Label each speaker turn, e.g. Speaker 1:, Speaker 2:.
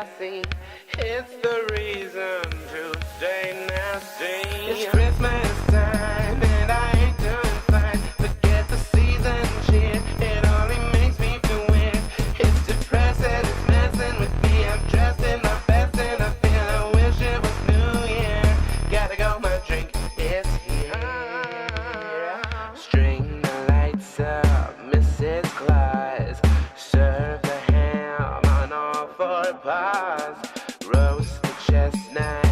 Speaker 1: sassy. It's the reason to stay nasty. It's Christmas time and I ain't doing fine. Forget the season cheer, it only makes me feel weird. It's depressing, it's messing with me. I'm dressed in my best and I feel I wish it was New Year. Gotta go, my drink is here. String the lights up, Mrs. Claus. Serve the ham on all four paws. Roast the chestnut.